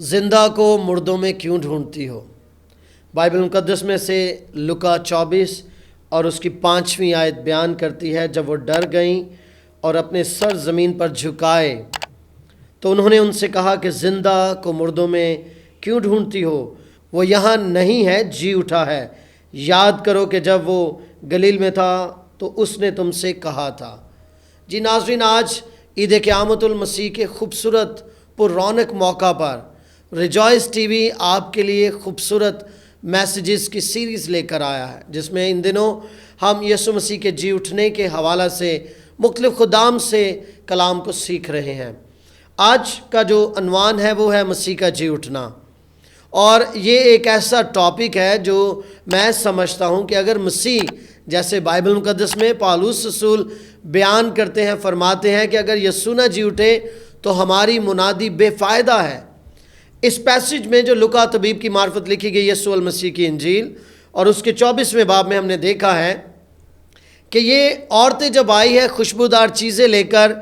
زندہ کو مردوں میں کیوں ڈھونڈتی ہو؟ بائبل مقدس میں سے لوکا 24 اور اس کی 5ویں آیت بیان کرتی ہے، جب وہ ڈر گئیں اور اپنے سر زمین پر جھکائے تو انہوں نے ان سے کہا کہ زندہ کو مردوں میں کیوں ڈھونڈتی ہو؟ وہ یہاں نہیں ہے، جی اٹھا ہے۔ یاد کرو کہ جب وہ گلیل میں تھا تو اس نے تم سے کہا تھا۔ جی ناظرین، آج عید قیامت المسیح کے خوبصورت پر رونق موقع پر ریجوائس ٹی وی آپ کے لیے خوبصورت میسیجز کی سیریز لے کر آیا ہے، جس میں ان دنوں ہم یسوع مسیح کے جی اٹھنے کے حوالہ سے مختلف خدام سے کلام کو سیکھ رہے ہیں۔ آج کا جو عنوان ہے وہ ہے مسیح کا جی اٹھنا، اور یہ ایک ایسا ٹاپک ہے جو میں سمجھتا ہوں کہ اگر مسیح، جیسے بائبل مقدس میں پالوس رسول بیان کرتے ہیں، فرماتے ہیں کہ اگر یسوع نہ جی اٹھے تو ہماری منادی بے فائدہ ہے۔ اس پیسج میں جو لوکا طبیب کی معرفت لکھی گئی یسوع المسیح کی انجیل اور اس کے 24ویں باب میں ہم نے دیکھا ہے کہ یہ عورتیں جب آئی ہے خوشبودار چیزیں لے کر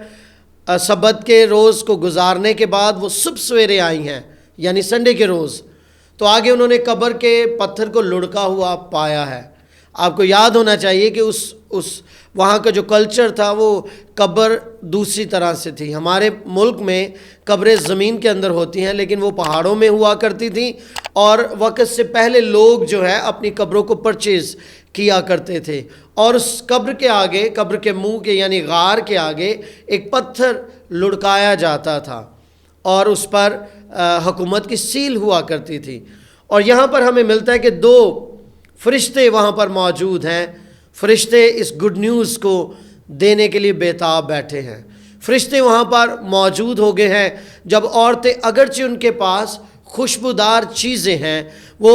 سبت کے روز کو گزارنے کے بعد، وہ صبح سویرے آئی ہیں، یعنی سنڈے کے روز، تو آگے انہوں نے قبر کے پتھر کو لڑکا ہوا پایا ہے۔ آپ کو یاد ہونا چاہیے کہ اس وہاں کا جو کلچر تھا وہ قبر دوسری طرح سے تھی۔ ہمارے ملک میں قبریں زمین کے اندر ہوتی ہیں، لیکن وہ پہاڑوں میں ہوا کرتی تھیں، اور وقت سے پہلے لوگ جو ہے اپنی قبروں کو پرچیز کیا کرتے تھے، اور اس قبر کے آگے، قبر کے منہ کے یعنی غار کے آگے ایک پتھر لڑکایا جاتا تھا، اور اس پر حکومت کی سیل ہوا کرتی تھی۔ اور یہاں پر ہمیں ملتا ہے کہ 2 فرشتے وہاں پر موجود ہیں۔ فرشتے اس گڈ نیوز کو دینے کے لیے بےتاب بیٹھے ہیں۔ فرشتے وہاں پر موجود ہو گئے ہیں جب عورتیں، اگرچہ ان کے پاس خوشبودار چیزیں ہیں، وہ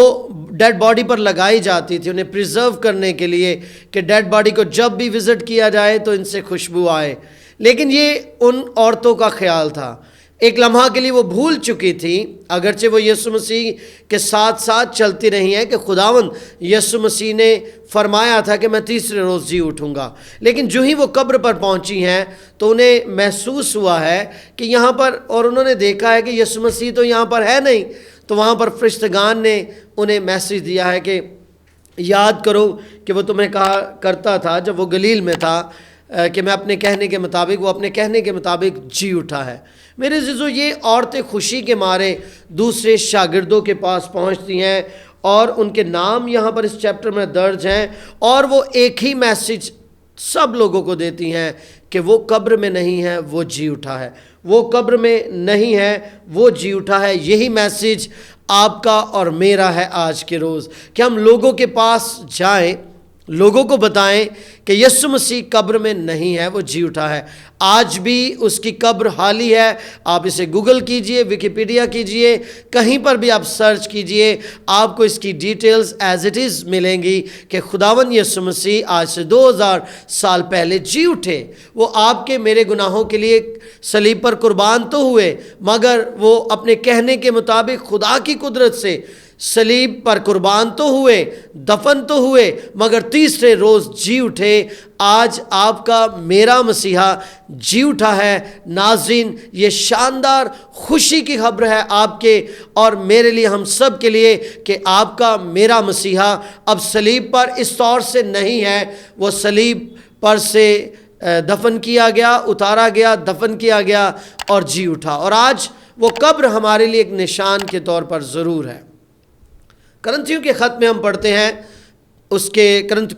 ڈیڈ باڈی پر لگائی جاتی تھی انہیں پریزرو کرنے کے لیے کہ ڈیڈ باڈی کو جب بھی وزٹ کیا جائے تو ان سے خوشبو آئے، لیکن یہ ان عورتوں کا خیال تھا۔ ایک لمحہ کے لیے وہ بھول چکی تھی، اگرچہ وہ یسوع مسیح کے ساتھ ساتھ چلتی رہی ہیں کہ خداوند یسوع مسیح نے فرمایا تھا کہ میں تیسرے روز جی اٹھوں گا، لیکن جو ہی وہ قبر پر پہنچی ہیں تو انہیں محسوس ہوا ہے کہ یہاں پر، اور انہوں نے دیکھا ہے کہ یسوع مسیح تو یہاں پر ہے نہیں، تو وہاں پر فرشتگان نے انہیں میسیج دیا ہے کہ یاد کرو کہ وہ تمہیں کہا کرتا تھا جب وہ گلیل میں تھا کہ میں اپنے کہنے کے مطابق، وہ اپنے کہنے کے مطابق جی اٹھا ہے۔ میرے عزیزو، یہ عورتیں خوشی کے مارے دوسرے شاگردوں کے پاس پہنچتی ہیں، اور ان کے نام یہاں پر اس چیپٹر میں درج ہیں، اور وہ ایک ہی میسج سب لوگوں کو دیتی ہیں کہ وہ قبر میں نہیں ہے، وہ جی اٹھا ہے۔ وہ قبر میں نہیں ہے، وہ جی اٹھا ہے۔ یہی میسج آپ کا اور میرا ہے آج کے روز، کہ ہم لوگوں کے پاس جائیں، لوگوں کو بتائیں کہ یسوع مسیح قبر میں نہیں ہے، وہ جی اٹھا ہے۔ آج بھی اس کی قبر خالی ہے۔ آپ اسے گوگل کیجئے، ویکیپیڈیا کیجئے، کہیں پر بھی آپ سرچ کیجئے، آپ کو اس کی ڈیٹیلز ایز اٹ از ملیں گی کہ خداوند یسوع مسیح آج سے 2000 سال پہلے جی اٹھے۔ وہ آپ کے میرے گناہوں کے لیے صلیب پر قربان تو ہوئے، مگر وہ اپنے کہنے کے مطابق خدا کی قدرت سے صلیب پر قربان تو ہوئے، دفن تو ہوئے، مگر تیسرے روز جی اٹھے۔ آج آپ کا میرا مسیحا جی اٹھا ہے۔ ناظرین، یہ شاندار خوشی کی خبر ہے آپ کے اور میرے لیے، ہم سب کے لیے، کہ آپ کا میرا مسیحا اب صلیب پر اس طور سے نہیں ہے۔ وہ صلیب پر سے دفن کیا گیا، اتارا گیا، دفن کیا گیا اور جی اٹھا، اور آج وہ قبر ہمارے لیے ایک نشان کے طور پر ضرور ہے۔ کرنتھیوں کے خط میں ہم پڑھتے ہیں، اس کے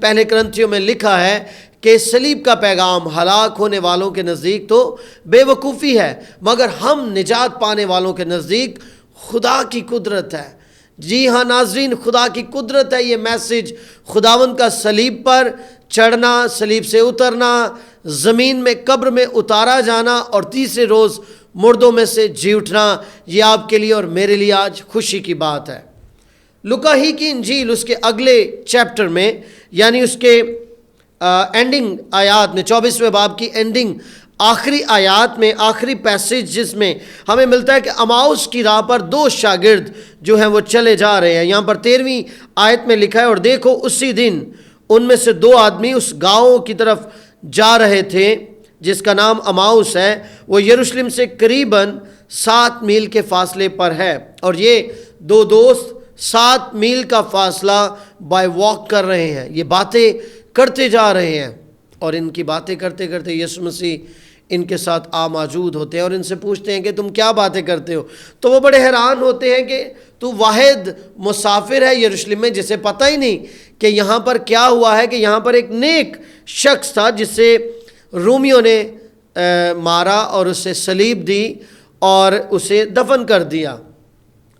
پہلے کرنتھیوں میں لکھا ہے کہ صلیب کا پیغام ہلاک ہونے والوں کے نزدیک تو بے وقوفی ہے، مگر ہم نجات پانے والوں کے نزدیک خدا کی قدرت ہے۔ جی ہاں ناظرین، خدا کی قدرت ہے یہ میسج۔ خداوند کا صلیب پر چڑھنا، صلیب سے اترنا، زمین میں قبر میں اتارا جانا، اور تیسرے روز مردوں میں سے جی اٹھنا، یہ آپ کے لیے اور میرے لیے آج خوشی کی بات ہے۔ لوکا ہی کی انجیل اس کے اگلے چیپٹر میں، یعنی اس کے اینڈنگ آیات میں، 24ویں باب کی اینڈنگ آخری آیات میں، آخری پیسج جس میں ہمیں ملتا ہے کہ اماؤس کی راہ پر 2 شاگرد جو ہیں وہ چلے جا رہے ہیں۔ یہاں پر 13ویں آیت میں لکھا ہے، اور دیکھو اسی دن ان میں سے 2 آدمی اس گاؤں کی طرف جا رہے تھے جس کا نام اماؤس ہے، وہ یروشلم سے قریباً 7 میل کے فاصلے پر ہے، اور یہ دو دوست 7 میل کا فاصلہ بائی واک کر رہے ہیں، یہ باتیں کرتے جا رہے ہیں، اور ان کی باتیں کرتے کرتے یسوع مسیح ان کے ساتھ موجود ہوتے ہیں اور ان سے پوچھتے ہیں کہ تم کیا باتیں کرتے ہو؟ تو وہ بڑے حیران ہوتے ہیں کہ تو واحد مسافر ہے یروشلم میں جسے پتہ ہی نہیں کہ یہاں پر کیا ہوا ہے، کہ یہاں پر ایک نیک شخص تھا جسے رومیوں نے مارا اور اسے صلیب دی اور اسے دفن کر دیا۔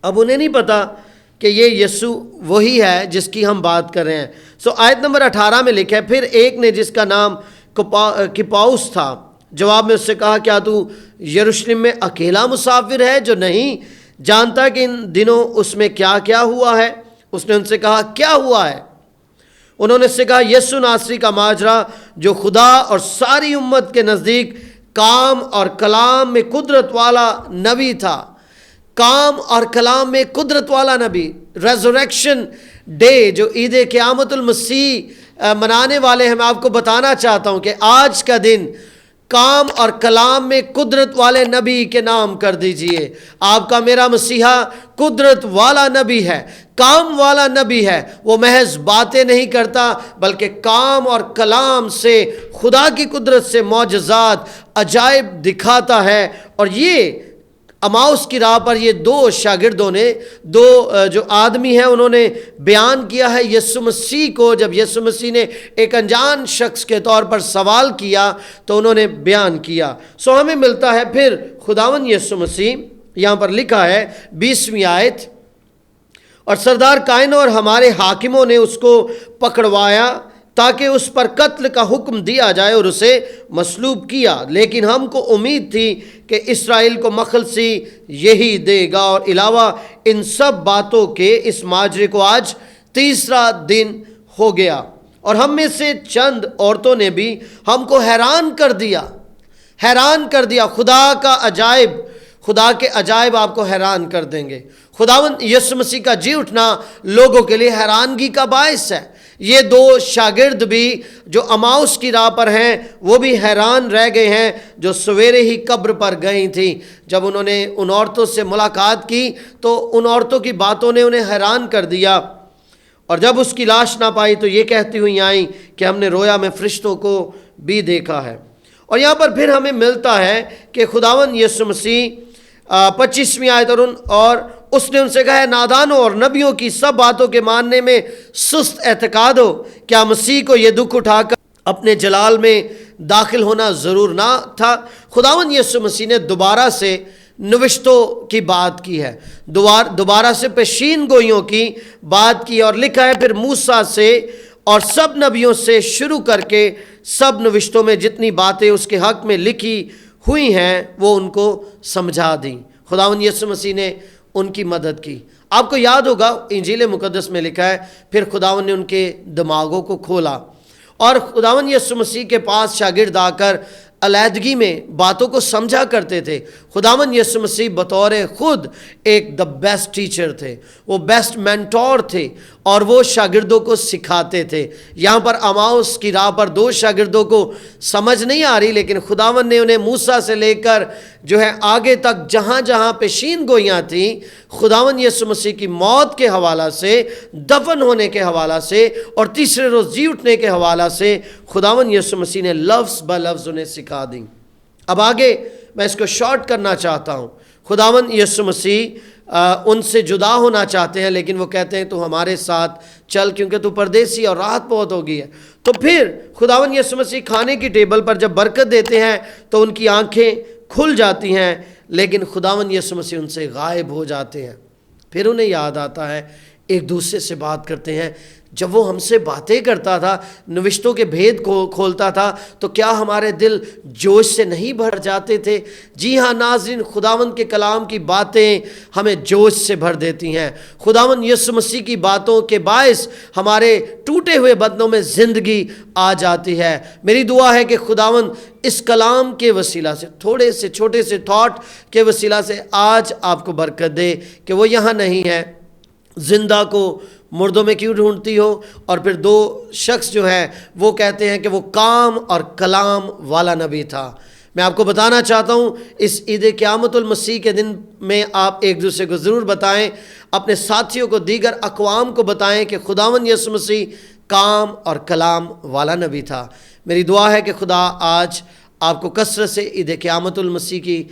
اب انہیں نہیں پتا کہ یہ یسوع وہی ہے جس کی ہم بات کر رہے ہیں۔ آیت نمبر 18 میں لکھا ہے، پھر ایک نے جس کا نام کپاؤس تھا جواب میں اس سے کہا، کیا تو یروشلم میں اکیلا مسافر ہے جو نہیں جانتا کہ ان دنوں اس میں کیا کیا ہوا ہے؟ اس نے ان سے کہا، کیا ہوا ہے؟ انہوں نے اس سے کہا، یسوع ناصری کا ماجرا جو خدا اور ساری امت کے نزدیک کام اور کلام میں قدرت والا نبی تھا۔ کام اور کلام میں قدرت والا نبی، ریزوریکشن ڈے جو عید قیامت المسیح منانے والے ہیں، میں آپ کو بتانا چاہتا ہوں کہ آج کا دن کام اور کلام میں قدرت والے نبی کے نام کر دیجئے۔ آپ کا میرا مسیحا قدرت والا نبی ہے، کام والا نبی ہے۔ وہ محض باتیں نہیں کرتا بلکہ کام اور کلام سے خدا کی قدرت سے معجزات عجائب دکھاتا ہے۔ اور یہ اماؤس کی راہ پر یہ دو شاگردوں نے، دو جو آدمی ہیں، انہوں نے بیان کیا ہے یسوع مسیح کو۔ جب یسوع مسیح نے ایک انجان شخص کے طور پر سوال کیا تو انہوں نے بیان کیا۔ ہمیں ملتا ہے پھر خداوند یسوع مسیح، یہاں پر لکھا ہے 20ویں آیت، اور سردار کائنوں اور ہمارے حاکموں نے اس کو پکڑوایا تاکہ اس پر قتل کا حکم دیا جائے اور اسے مصلوب کیا، لیکن ہم کو امید تھی کہ اسرائیل کو مخلصی یہی دے گا۔ اور علاوہ ان سب باتوں کے اس ماجرے کو آج 3 دن ہو گیا، اور ہم میں سے چند عورتوں نے بھی ہم کو حیران کر دیا۔ خدا کے عجائب آپ کو حیران کر دیں گے۔ خداوند یسوع مسیح کا جی اٹھنا لوگوں کے لیے حیرانگی کا باعث ہے۔ یہ دو شاگرد بھی جو اماؤس کی راہ پر ہیں وہ بھی حیران رہ گئے ہیں، جو سویرے ہی قبر پر گئی تھیں۔ جب انہوں نے ان عورتوں سے ملاقات کی تو ان عورتوں کی باتوں نے انہیں حیران کر دیا، اور جب اس کی لاش نہ پائی تو یہ کہتی ہوئی آئیں کہ ہم نے رویا میں فرشتوں کو بھی دیکھا ہے۔ اور یہاں پر پھر ہمیں ملتا ہے کہ خداوند یسوع مسیح 25ویں آیت، اور اس نے ان سے کہا، نادانوں اور نبیوں کی سب باتوں کے ماننے میں سست اعتقاد ہو، کیا مسیح کو یہ دکھ اٹھا کر اپنے جلال میں داخل ہونا ضرور نہ تھا؟ خداوند یسوع مسیح نے دوبارہ سے نوشتوں کی بات کی ہے، دوبارہ سے پیشین گوئیوں کی بات کی، اور لکھا ہے پھر موسیٰ سے اور سب نبیوں سے شروع کر کے سب نوشتوں میں جتنی باتیں اس کے حق میں لکھی ہوئی ہیں وہ ان کو سمجھا دیں۔ خداوند یسوع مسیح نے ان کی مدد کی۔ آپ کو یاد ہوگا انجیل مقدس میں لکھا ہے پھر خداوند نے ان کے دماغوں کو کھولا، اور خداوند یسوع مسیح کے پاس شاگرد آ کر علیحدگی میں باتوں کو سمجھا کرتے تھے۔ خداوند یسوع مسیح بطور خود ایک بیسٹ ٹیچر تھے، وہ بیسٹ مینٹور تھے، اور وہ شاگردوں کو سکھاتے تھے۔ یہاں پر اماؤس کی راہ پر دو شاگردوں کو سمجھ نہیں آ رہی، لیکن خداوند نے انہیں موسیٰ سے لے کر جو ہے آگے تک جہاں جہاں پیشین گوئیاں تھیں، خداوند یسوع مسیح کی موت کے حوالہ سے، دفن ہونے کے حوالہ سے، اور تیسرے روز جی اٹھنے کے حوالہ سے خداوند یسوع مسیح نے لفظ بہ لفظ انہیں سکھا دیں۔ اب آگے میں اس کو شارٹ کرنا چاہتا ہوں۔ خداوند یسوع مسیح ان سے جدا ہونا چاہتے ہیں، لیکن وہ کہتے ہیں تو ہمارے ساتھ چل کیونکہ تو پردیسی اور راحت بہت ہوگی ہے۔ تو پھر خداوند یسوع مسیح کھانے کی ٹیبل پر جب برکت دیتے ہیں تو ان کی آنکھیں کھل جاتی ہیں، لیکن خداوند یسوع مسیح ان سے غائب ہو جاتے ہیں۔ پھر انہیں یاد آتا ہے، ایک دوسرے سے بات کرتے ہیں، جب وہ ہم سے باتیں کرتا تھا، نوشتوں کے بھید کو کھولتا تھا، تو کیا ہمارے دل جوش سے نہیں بھر جاتے تھے؟ جی ہاں ناظرین، خداوند کے کلام کی باتیں ہمیں جوش سے بھر دیتی ہیں۔ خداوند یسوع مسیح کی باتوں کے باعث ہمارے ٹوٹے ہوئے بدنوں میں زندگی آ جاتی ہے۔ میری دعا ہے کہ خداوند اس کلام کے وسیلہ سے، تھوڑے سے چھوٹے سے تھاٹ کے وسیلہ سے آج آپ کو برکت دے کہ وہ یہاں نہیں ہے۔ زندہ کو مردوں میں کیوں ڈھونڈتی ہو؟ اور پھر دو شخص جو ہیں وہ کہتے ہیں کہ وہ کام اور کلام والا نبی تھا۔ میں آپ کو بتانا چاہتا ہوں اس عید قیامت المسیح کے دن میں آپ ایک دوسرے کو ضرور بتائیں، اپنے ساتھیوں کو، دیگر اقوام کو بتائیں کہ خداوند یسوع مسیح کام اور کلام والا نبی تھا۔ میری دعا ہے کہ خدا آج آپ کو کثرت سے عید قیامت المسیح کی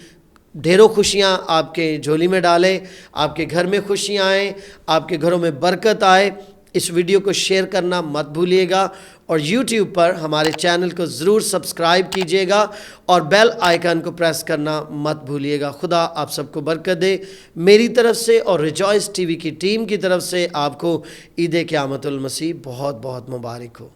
ڈھیروں خوشیاں آپ کے جھولی میں ڈالے، آپ کے گھر میں خوشیاں آئیں، آپ کے گھروں میں برکت آئے۔ اس ویڈیو کو شیئر کرنا مت بھولیے گا، اور یوٹیوب پر ہمارے چینل کو ضرور سبسکرائب کیجیے گا اور بیل آئیکن کو پریس کرنا مت بھولیے گا۔ خدا آپ سب کو برکت دے۔ میری طرف سے اور ریجوائس ٹی وی کی ٹیم کی طرف سے آپ کو عید قیامت المسیح بہت بہت مبارک ہو۔